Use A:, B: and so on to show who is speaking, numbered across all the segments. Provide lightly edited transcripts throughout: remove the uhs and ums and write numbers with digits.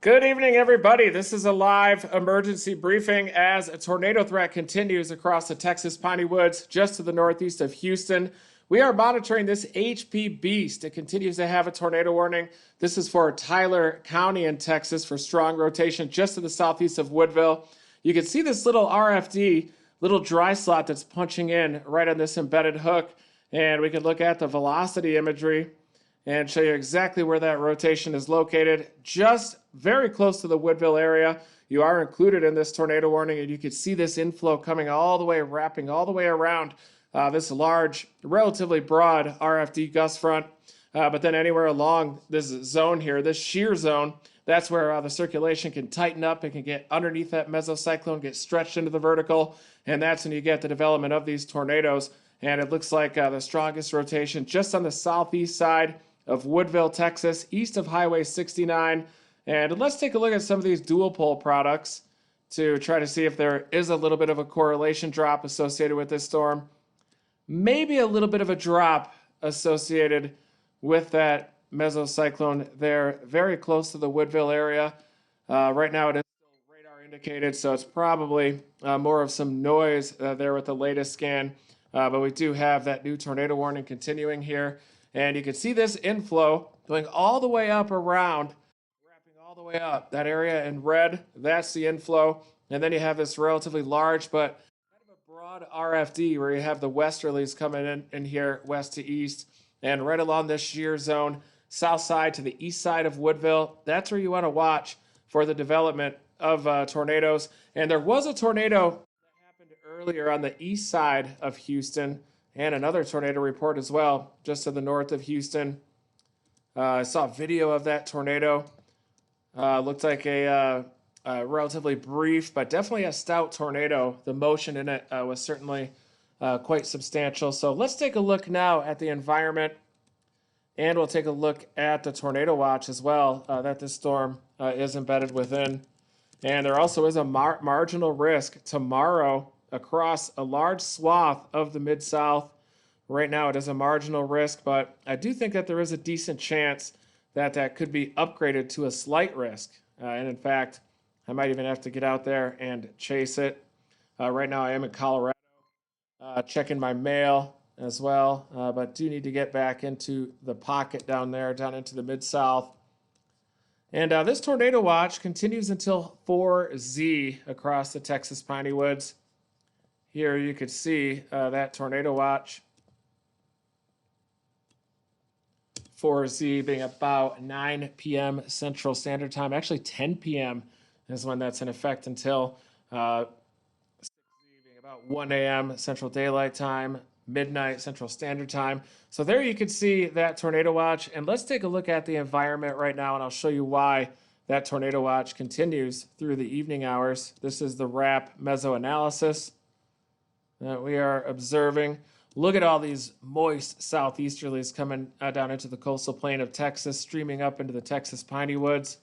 A: Good evening, everybody. This is a live emergency briefing as a tornado threat continues across the Texas Piney Woods, just to the northeast of Houston. We are monitoring this HP Beast. It continues to have a tornado warning. This is for Tyler County in Texas for strong rotation just to the southeast of Woodville. You can see this little RFD, little dry slot that's punching in right on this embedded hook. And we can look at the velocity imagery and show you exactly where that rotation is located, just very close to the Woodville area. You are included in this tornado warning, and you can see this inflow coming all the way, wrapping all the way around this large, relatively broad RFD gust front. But then anywhere along this zone here, this shear zone, that's where the circulation can tighten up. It can get underneath that mesocyclone, get stretched into the vertical, and that's when you get the development of these tornadoes. And it looks like the strongest rotation just on the southeast side of Woodville, Texas, east of Highway 69. And let's take a look at some of these dual pole products to try to see if there is a little bit of a correlation drop associated with this storm. Maybe a little bit of a drop associated with that mesocyclone there, very close to the Woodville area. Right now it is still radar indicated, so it's probably more of some noise there with the latest scan. But we do have that new tornado warning continuing here. And you can see this inflow going all the way up around, wrapping all the way up. That area in red, that's the inflow. And then you have this relatively large but kind of a broad RFD where you have the westerlies coming in here west to east. And right along this shear zone, south side to the east side of Woodville, that's where you want to watch for the development of tornadoes. And there was a tornado that happened earlier on the east side of Houston, and another tornado report as well, just to the north of Houston. I saw a video of that tornado. Looked like a relatively brief, but definitely a stout tornado. The motion in it was certainly quite substantial. So let's take a look now at the environment, and we'll take a look at the tornado watch as well that this storm is embedded within. And there also is a marginal risk tomorrow across a large swath of the Mid-South. Right now it is a marginal risk, but I do think that there is a decent chance that that could be upgraded to a slight risk. And in fact, I might even have to get out there and chase it. Right now I am in Colorado, checking my mail as well, but do need to get back into the pocket down there, down into the Mid-South. And this tornado watch continues until 4Z across the Texas Piney Woods. Here you could see that tornado watch. 4Z being about 9 p.m. Central Standard Time. Actually, 10 p.m. is when that's in effect until 6Z being about 1 a.m. Central Daylight Time, midnight Central Standard Time. So there you can see that tornado watch. And let's take a look at the environment right now, and I'll show you why that tornado watch continues through the evening hours. This is the RAP meso analysis that we are observing. Look at all these moist southeasterlies coming down into the coastal plain of Texas, streaming up into the Texas Piney Woods.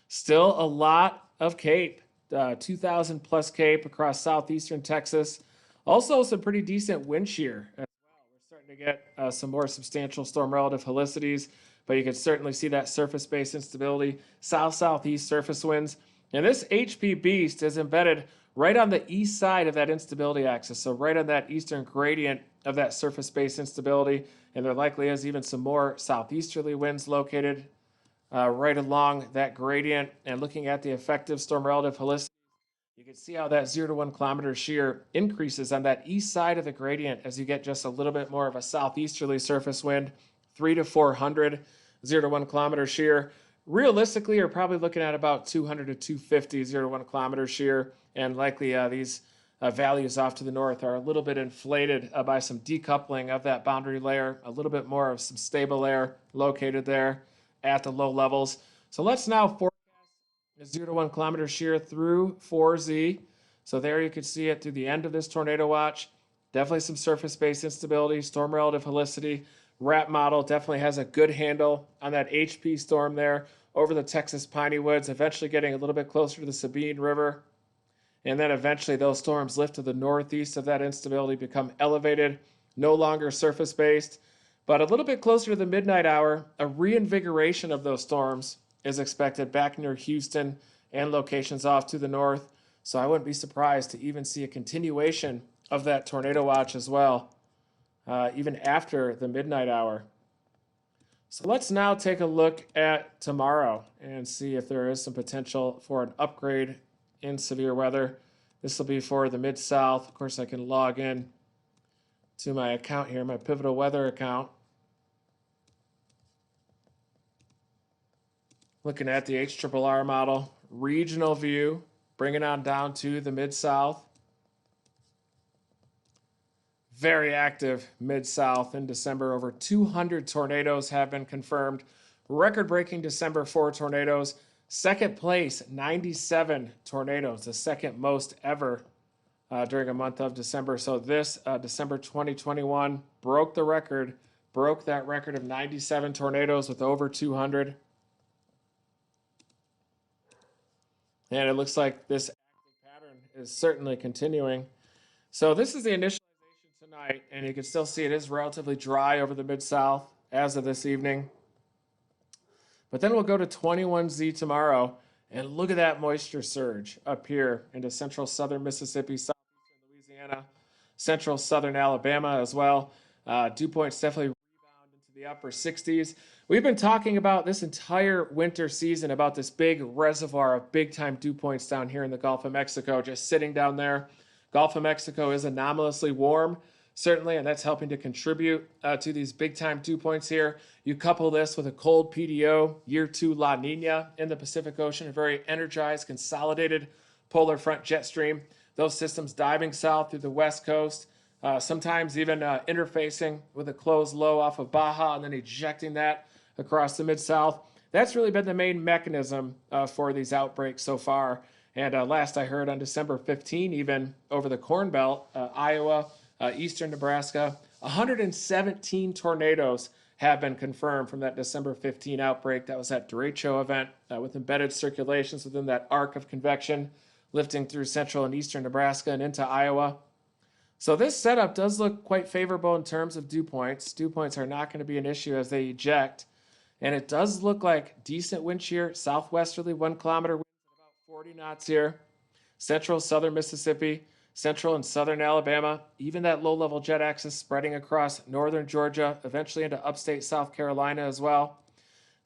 A: Still a lot of CAPE, 2,000 plus CAPE across southeastern Texas. Also some pretty decent wind shear as well. We're starting to get some more substantial storm relative helicities, but you can certainly see that surface-based instability, south-southeast surface winds. And this HP Beast is embedded right on the east side of that instability axis, so right on that eastern gradient of that surface-based instability, and there likely is even some more southeasterly winds located right along that gradient. And looking at the effective storm relative helicity, you can see how that 0 to 1 kilometer shear increases on that east side of the gradient as you get just a little bit more of a southeasterly surface wind, 3 to 400, 0 to 1 kilometer shear. Realistically, you're probably looking at about 200 to 250, 0 to 1 kilometer shear, and likely these values off to the north are a little bit inflated by some decoupling of that boundary layer, a little bit more of some stable air located there at the low levels. So let's now forecast a 0 to 1 kilometer shear through 4Z. So there you can see it through the end of this tornado watch. Definitely some surface-based instability, storm relative helicity. RAP model definitely has a good handle on that HP storm there over the Texas Piney Woods, eventually getting a little bit closer to the Sabine River. And then eventually those storms lift to the northeast of that instability, become elevated, no longer surface-based. But a little bit closer to the midnight hour, a reinvigoration of those storms is expected back near Houston and locations off to the north. So I wouldn't be surprised to even see a continuation of that tornado watch as well, even after the midnight hour. So let's now take a look at tomorrow and see if there is some potential for an upgrade in severe weather. This will be for the Mid-South. Of course, I can log in to my account here, my Pivotal Weather account. Looking at the HRRR model, regional view, bringing on down to the Mid-South. Very active Mid-South in December. Over 200 tornadoes have been confirmed. Record-breaking December for tornadoes. Second place, 97 tornadoes, the second most ever during a month of December. So this December 2021 broke the record, broke that record of 97 tornadoes with over 200. And it looks like this active pattern is certainly continuing. So this is the initialization tonight, and you can still see it is relatively dry over the Mid-South as of this evening. But then we'll go to 21Z tomorrow, and look at that moisture surge up here into central southern Mississippi, southeastern Louisiana, central southern Alabama as well. Dew points definitely rebound into the upper 60s. We've been talking about this entire winter season about this big reservoir of big-time dew points down here in the Gulf of Mexico, just sitting down there. Gulf of Mexico is anomalously warm, certainly, and that's helping to contribute to these big-time dew points here. You couple this with a cold PDO, year 2 La Nina in the Pacific Ocean, a very energized, consolidated polar front jet stream. Those systems diving south through the west coast, sometimes even interfacing with a closed low off of Baja and then ejecting that across the Mid-South. That's really been the main mechanism for these outbreaks so far. And last I heard on December 15, even over the Corn Belt, Iowa, eastern Nebraska, 117 tornadoes have been confirmed from that December 15 outbreak. That was that derecho event with embedded circulations within that arc of convection lifting through central and eastern Nebraska and into Iowa. So this setup does look quite favorable in terms of dew points. Dew points are not going to be an issue as they eject. And it does look like decent wind shear, southwesterly 1 kilometer winds at about 40 knots here. Central southern Mississippi, central and southern Alabama, even that low-level jet axis spreading across northern Georgia, eventually into upstate South Carolina as well.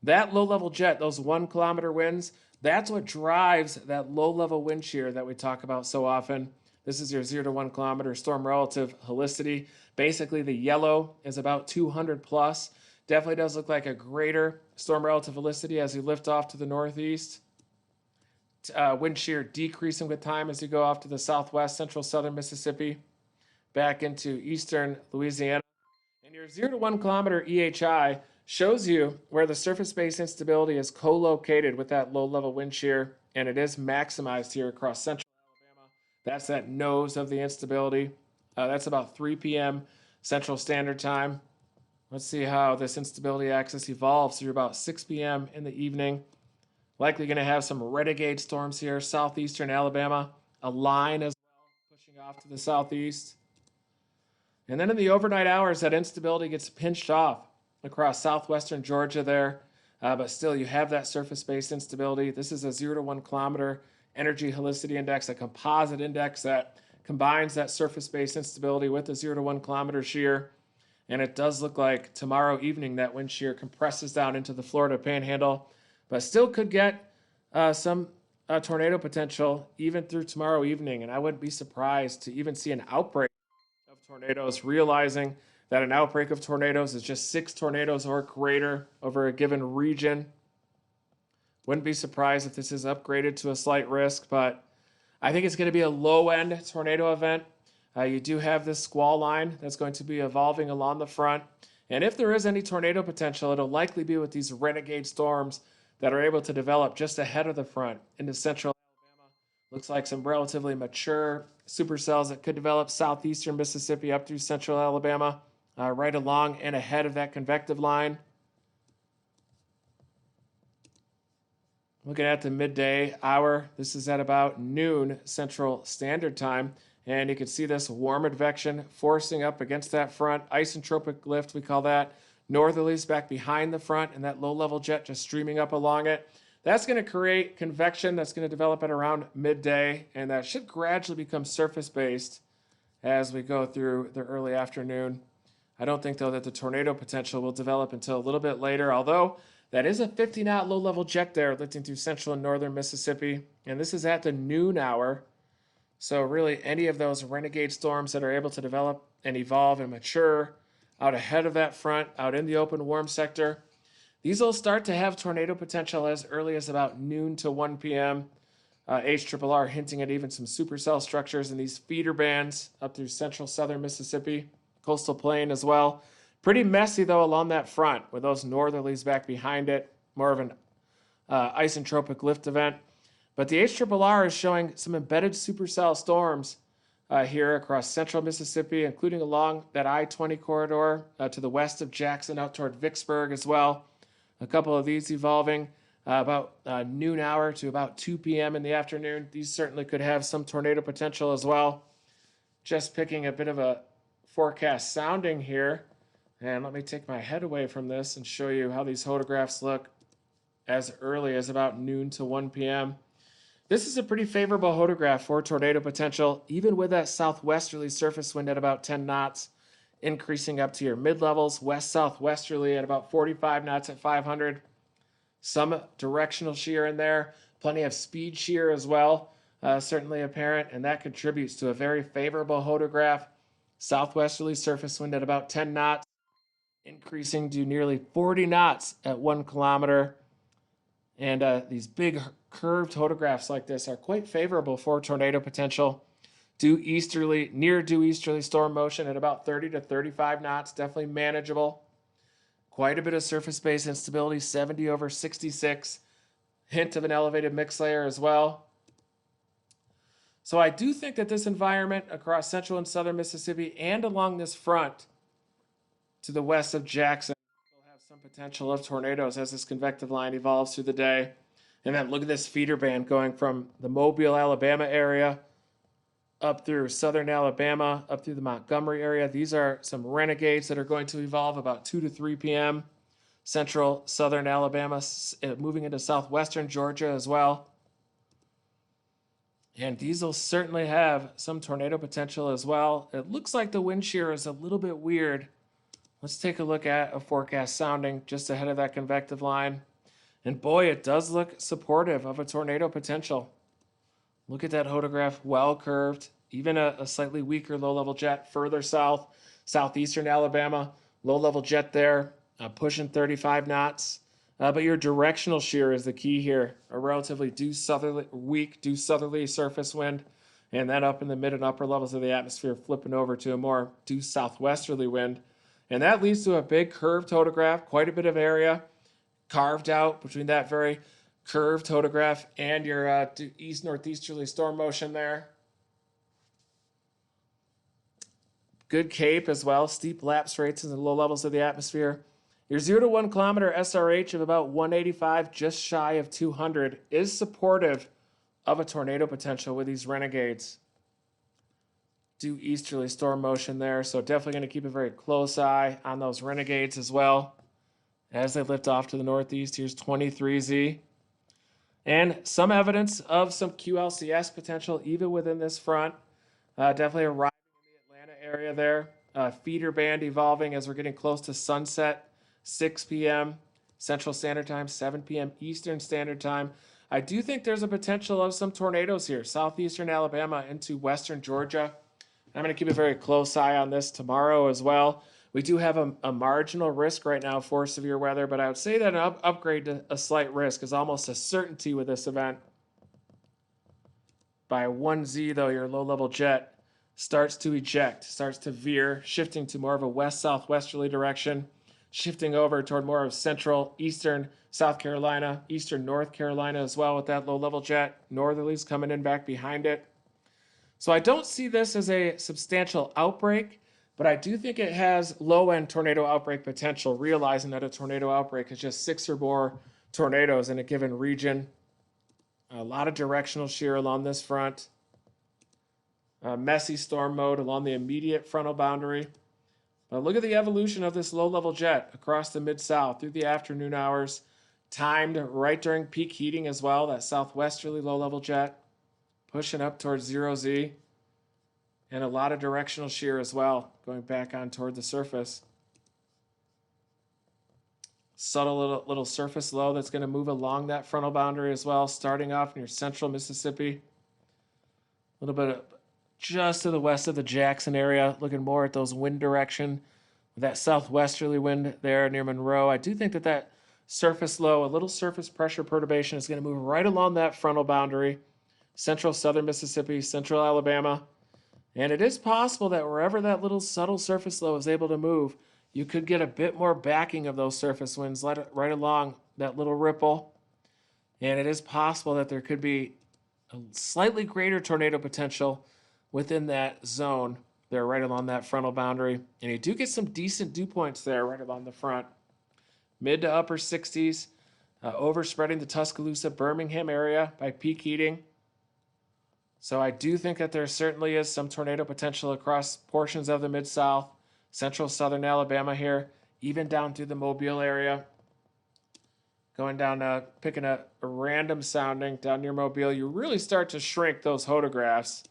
A: That low-level jet, those 1 kilometer winds, that's what drives that low-level wind shear that we talk about so often. This is your 0 to 1 kilometer storm relative helicity. Basically, the yellow is about 200 plus. Definitely does look like a greater storm relative helicity as you lift off to the northeast. Wind shear decreasing with time as you go off to the southwest, central southern Mississippi, back into eastern Louisiana. And your 0 to 1 kilometer EHI shows you where the surface-based instability is co-located with that low-level wind shear, and it is maximized here across central Alabama. That's that nose of the instability. That's about 3 p.m. Central Standard Time. Let's see how this instability axis evolves through about 6 p.m. in the evening. Likely going to have some renegade storms here, southeastern Alabama, a line as well, pushing off to the southeast. And then in the overnight hours, that instability gets pinched off across southwestern Georgia there. But still, you have that surface-based instability. This is a 0 to 1 kilometer energy helicity index, a composite index that combines that surface-based instability with the 0 to 1 kilometer shear. And it does look like tomorrow evening that wind shear compresses down into the Florida Panhandle, but still could get some tornado potential even through tomorrow evening. And I wouldn't be surprised to even see an outbreak of tornadoes, realizing that an outbreak of tornadoes is just 6 tornadoes or greater over a given region. Wouldn't be surprised if this is upgraded to a slight risk, but I think it's going to be a low-end tornado event. You do have this squall line that's going to be evolving along the front. And if there is any tornado potential, it'll likely be with these renegade storms that are able to develop just ahead of the front into central Alabama. Looks like some relatively mature supercells that could develop southeastern Mississippi up through central Alabama, right along and ahead of that convective line. Looking at the midday hour, this is at about noon Central Standard Time. And you can see this warm advection forcing up against that front. Isentropic lift, we call that. Northerlies back behind the front, and that low-level jet just streaming up along it. That's going to create convection that's going to develop at around midday, and that should gradually become surface based as we go through the early afternoon. I don't think, though, that the tornado potential will develop until a little bit later, although that is a 50-knot low-level jet there lifting through central and northern Mississippi, and this is at the noon hour. So really, any of those renegade storms that are able to develop and evolve and mature out ahead of that front, out in the open warm sector, these will start to have tornado potential as early as about noon to 1 p.m. HRRR hinting at even some supercell structures in these feeder bands up through central southern Mississippi, coastal plain as well. Pretty messy, though, along that front with those northerlies back behind it, more of an isentropic lift event. But the HRRR is showing some embedded supercell storms here across central Mississippi, including along that I-20 corridor to the west of Jackson out toward Vicksburg as well. A couple of these evolving about noon hour to about 2 p.m. in the afternoon. These certainly could have some tornado potential as well. Just picking a bit of a forecast sounding here. And let me take my head away from this and show you how these photographs look as early as about noon to 1 p.m. This is a pretty favorable photograph for tornado potential, even with that southwesterly surface wind at about 10 knots, increasing up to your mid-levels, west-southwesterly at about 45 knots at 500. Some directional shear in there, plenty of speed shear as well, certainly apparent, and that contributes to a very favorable photograph. Southwesterly surface wind at about 10 knots, increasing to nearly 40 knots at 1 kilometer. And these big curved photographs like this are quite favorable for tornado potential. Near due easterly storm motion at about 30 to 35 knots, definitely manageable. Quite a bit of surface-based instability, 70 over 66. Hint of an elevated mix layer as well. So I do think that this environment across central and southern Mississippi and along this front to the west of Jackson will have some potential of tornadoes as this convective line evolves through the day. And then look at this feeder band going from the Mobile, Alabama area up through southern Alabama, up through the Montgomery area. These are some renegades that are going to evolve about 2 to 3 p.m. Central, southern Alabama, moving into southwestern Georgia as well. And these will certainly have some tornado potential as well. It looks like the wind shear is a little bit weird. Let's take a look at a forecast sounding just ahead of that convective line. And boy, it does look supportive of a tornado potential. Look at that photograph, well curved, even a slightly weaker low-level jet further south, southeastern Alabama, low-level jet there, pushing 35 knots. But your directional shear is the key here. A relatively weak due southerly surface wind, and then up in the mid and upper levels of the atmosphere flipping over to a more due southwesterly wind. And that leads to a big curved photograph, quite a bit of area carved out between that very curved photograph and your east-northeasterly storm motion there. Good cape as well, steep lapse rates in the low levels of the atmosphere. Your 0 to 1 kilometer SRH of about 185, just shy of 200, is supportive of a tornado potential with these renegades. Due easterly storm motion there, so definitely going to keep a very close eye on those renegades as well as they lift off to the northeast. Here's 23Z. And some evidence of some QLCS potential even within this front. Definitely arriving in the Atlanta area there. Feeder band evolving as we're getting close to sunset, 6 p.m. Central Standard Time, 7 p.m. Eastern Standard Time. I do think there's a potential of some tornadoes here, southeastern Alabama into western Georgia. I'm going to keep a very close eye on this tomorrow as well. We do have a marginal risk right now for severe weather, but I would say that an upgrade to a slight risk is almost a certainty with this event. By 1Z, though, your low-level jet starts to eject, starts to veer, shifting to more of a west-southwesterly direction, shifting over toward more of central, eastern South Carolina, eastern North Carolina as well with that low-level jet. Northerlies coming in back behind it. So I don't see this as a substantial outbreak, but I do think it has low-end tornado outbreak potential, realizing that a tornado outbreak is just 6 or more tornadoes in a given region. A lot of directional shear along this front. Messy storm mode along the immediate frontal boundary. But look at the evolution of this low-level jet across the Mid-South through the afternoon hours. timed right during peak heating as well, that southwesterly low-level jet, pushing up towards 0Z, and a lot of directional shear as well, going back on toward the surface. Subtle little surface low that's going to move along that frontal boundary as well, starting off near central Mississippi. A little bit of just to the west of the Jackson area, looking more at those wind direction. That southwesterly wind there near Monroe. I do think that surface low, a little surface pressure perturbation is going to move right along that frontal boundary, central southern Mississippi, central Alabama. And it is possible that wherever that little subtle surface low is able to move, you could get a bit more backing of those surface winds right along that little ripple. And it is possible that there could be a slightly greater tornado potential within that zone there right along that frontal boundary. And you do get some decent dew points there right along the front. Mid to upper 60s, overspreading the Tuscaloosa, Birmingham area by peak heating. So I do think that there certainly is some tornado potential across portions of the Mid-South, central southern Alabama here, even down through the Mobile area. Going down, picking a random sounding down near Mobile, you really start to shrink those hodographs.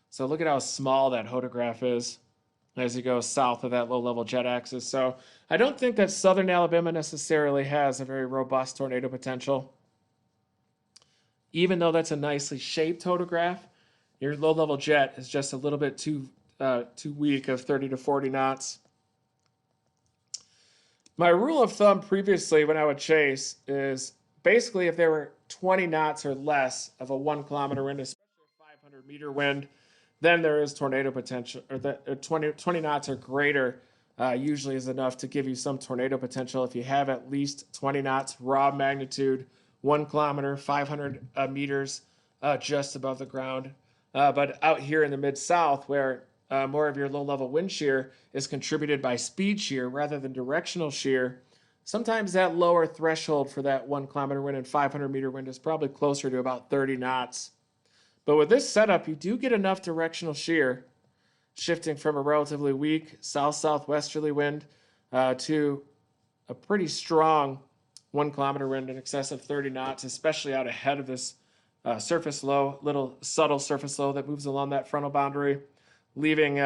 A: So look at how small that hodograph is as you go south of that low-level jet axis. So I don't think that southern Alabama necessarily has a very robust tornado potential. Even though that's a nicely shaped hodograph, your low-level jet is just a little bit too weak of 30 to 40 knots. My rule of thumb previously when I would chase is basically if there were 20 knots or less of a 1 kilometer wind, especially a 500 meter wind, then there is tornado potential, or that 20 knots or greater usually is enough to give you some tornado potential. If you have at least 20 knots raw magnitude, 1 kilometer, 500 meters just above the ground. But out here in the Mid-South, where more of your low-level wind shear is contributed by speed shear rather than directional shear, sometimes that lower threshold for that 1 kilometer wind and 500 meter wind is probably closer to about 30 knots. But with this setup, you do get enough directional shear, shifting from a relatively weak south-southwesterly wind to a pretty strong 1 kilometer wind in excess of 30 knots, especially out ahead of this surface low, little subtle surface low that moves along that frontal boundary, leaving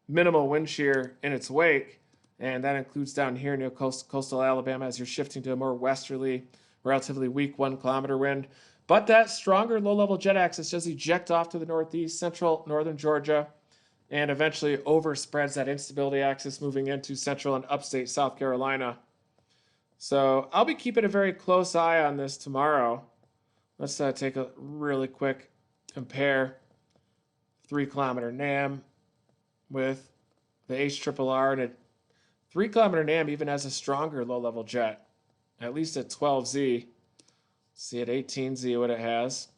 A: minimal wind shear in its wake. And that includes down here near coastal Alabama as you're shifting to a more westerly, relatively weak 1 kilometer wind. But that stronger low-level jet axis does eject off to the northeast, central, northern Georgia, and eventually overspreads that instability axis moving into central and upstate South Carolina. So I'll be keeping a very close eye on this tomorrow. Let's take a really quick compare 3 kilometer NAM with the HRRR, and a 3 kilometer NAM even has a stronger low-level jet, at least at 12Z. See at 18Z what it has.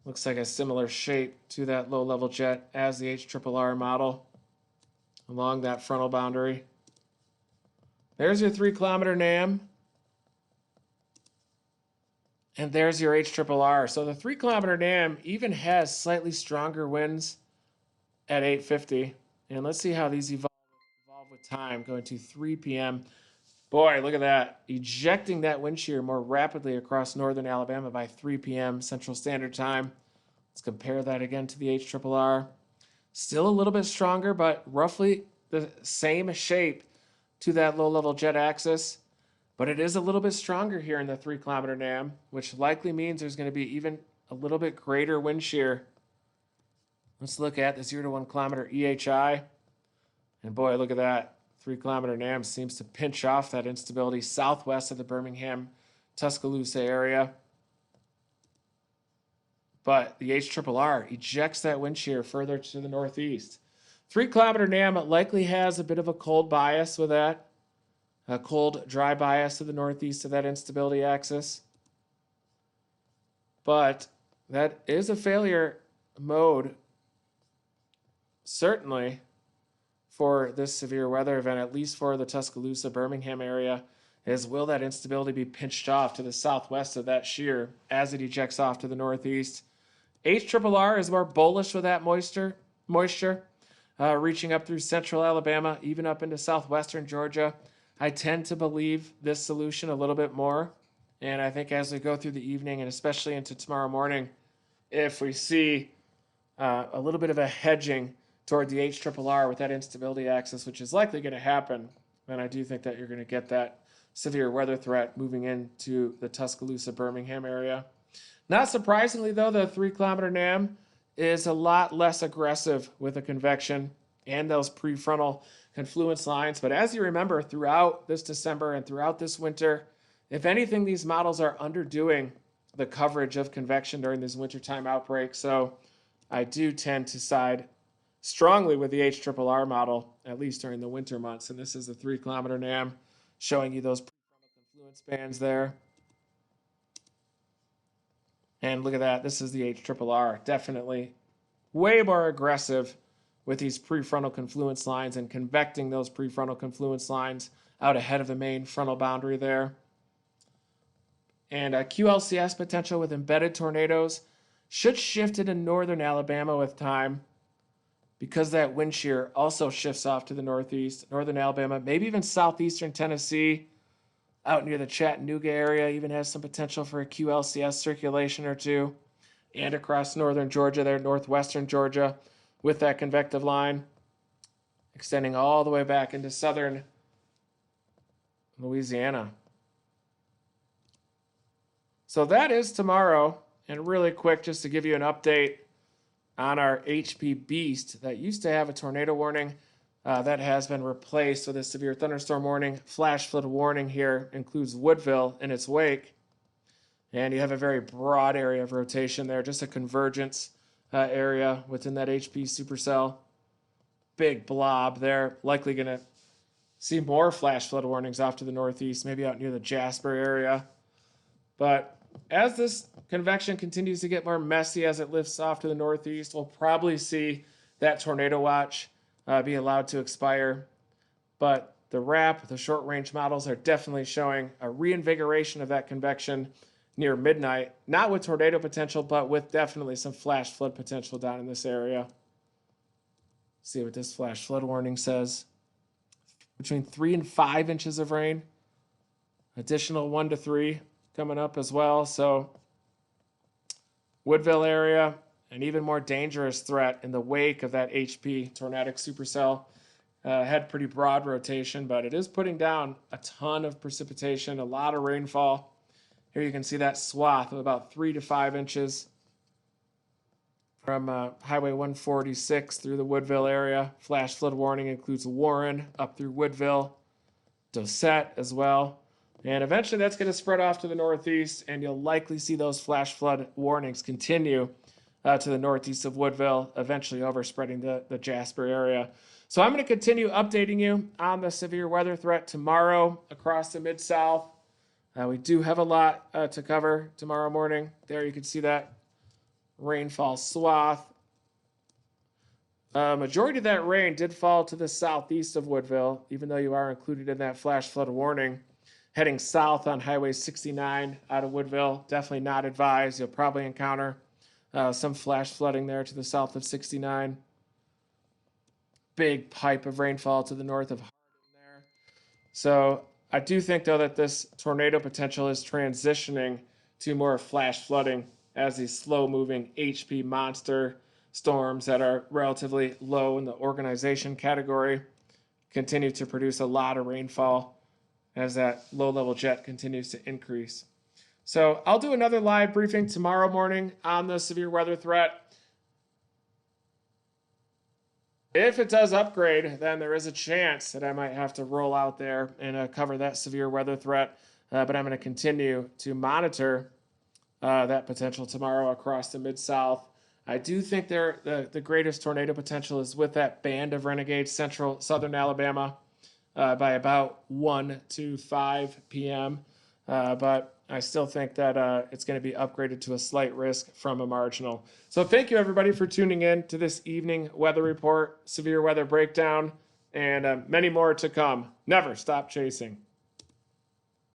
A: Looks like a similar shape to that low-level jet as the HRRR model along that frontal boundary. There's your 3 kilometer NAM. And there's your HRRR. So the 3 kilometer NAM even has slightly stronger winds at 850. And let's see how these evolve with time, going to 3 p.m. Boy, look at that. Ejecting that wind shear more rapidly across northern Alabama by 3 p.m. Central Standard Time. Let's compare that again to the HRRR. Still a little bit stronger, but roughly the same shape to that low-level jet axis. But it is a little bit stronger here in the 3 kilometer NAM, which likely means there's going to be even a little bit greater wind shear. Let's look at the 0 to 1 kilometer EHI. And boy, look at that. 3 kilometer NAM seems to pinch off that instability southwest of the Birmingham, Tuscaloosa area. But the HRRR ejects that wind shear further to the northeast. 3 kilometer NAM likely has a bit of a cold bias with that. A cold, dry bias to the northeast of that instability axis. But that is a failure mode, certainly, for this severe weather event, at least for the Tuscaloosa, Birmingham area, is will that instability be pinched off to the southwest of that shear as it ejects off to the northeast. HRRR is more bullish with that moisture, reaching up through central Alabama, even up into southwestern Georgia. I tend to believe this solution a little bit more. And I think as we go through the evening and especially into tomorrow morning, if we see a little bit of a hedging toward the HRRR with that instability axis, which is likely going to happen, then I do think that you're going to get that severe weather threat moving into the Tuscaloosa, Birmingham area. Not surprisingly, though, the 3-kilometer NAM is a lot less aggressive with a convection and those prefrontal confluence lines. But as you remember, throughout this December and throughout this winter, if anything, these models are underdoing the coverage of convection during these wintertime outbreaks. So I do tend to side strongly with the HRRR model, at least during the winter months. And this is the 3-kilometer NAM showing you those prefrontal confluence bands there. And look at that. This is the HRRR. Definitely way more aggressive with these prefrontal confluence lines and convecting those prefrontal confluence lines out ahead of the main frontal boundary there. And QLCS potential with embedded tornadoes should shift into northern Alabama with time because that wind shear also shifts off to the northeast, northern Alabama, maybe even southeastern Tennessee, out near the Chattanooga area, even has some potential for a QLCS circulation or two, and across northern Georgia there, northwestern Georgia, with that convective line, extending all the way back into southern Louisiana. So that is tomorrow. And really quick, just to give you an update on our HP Beast that used to have a tornado warning that has been replaced with a severe thunderstorm warning. Flash flood warning here includes Woodville in its wake. And you have a very broad area of rotation there, just a convergence area within that HP supercell. Big blob there, likely going to see more flash flood warnings off to the northeast, maybe out near the Jasper area. But as this convection continues to get more messy as it lifts off to the northeast, we'll probably see that tornado watch be allowed to expire. But the RAP, the short range models, are definitely showing a reinvigoration of that convection near midnight, not with tornado potential, but with definitely some flash flood potential down in this area. See what this flash flood warning says. Between 3 and 5 inches of rain. Additional 1 to 3 coming up as well. So Woodville area, an even more dangerous threat in the wake of that HP tornadic supercell. Had pretty broad rotation, but it is putting down a ton of precipitation, a lot of rainfall. Here you can see that swath of about 3 to 5 inches from Highway 146 through the Woodville area. Flash flood warning includes Warren up through Woodville, Dosette as well. And eventually that's going to spread off to the northeast, and you'll likely see those flash flood warnings continue to the northeast of Woodville, eventually overspreading the Jasper area. So I'm going to continue updating you on the severe weather threat tomorrow across the Mid-South. We do have a lot to cover tomorrow morning. There you can see that rainfall swath. Majority of that rain did fall to the southeast of Woodville, even though you are included in that flash flood warning. Heading south on Highway 69 out of Woodville, definitely not advised. You'll probably encounter some flash flooding there to the south of 69. Big pipe of rainfall to the north of Hardin there. So I do think, though, that this tornado potential is transitioning to more flash flooding as these slow-moving HP monster storms that are relatively low in the organization category continue to produce a lot of rainfall as that low-level jet continues to increase. So I'll do another live briefing tomorrow morning on the severe weather threat. If it does upgrade, then there is a chance that I might have to roll out there and cover that severe weather threat. But I'm going to continue to monitor that potential tomorrow across the Mid-South. I do think the greatest tornado potential is with that band of renegades central southern Alabama by about 1 to 5 p.m. But I still think that it's going to be upgraded to a slight risk from a marginal. So thank you, everybody, for tuning in to this evening weather report, severe weather breakdown, and many more to come. Never stop chasing.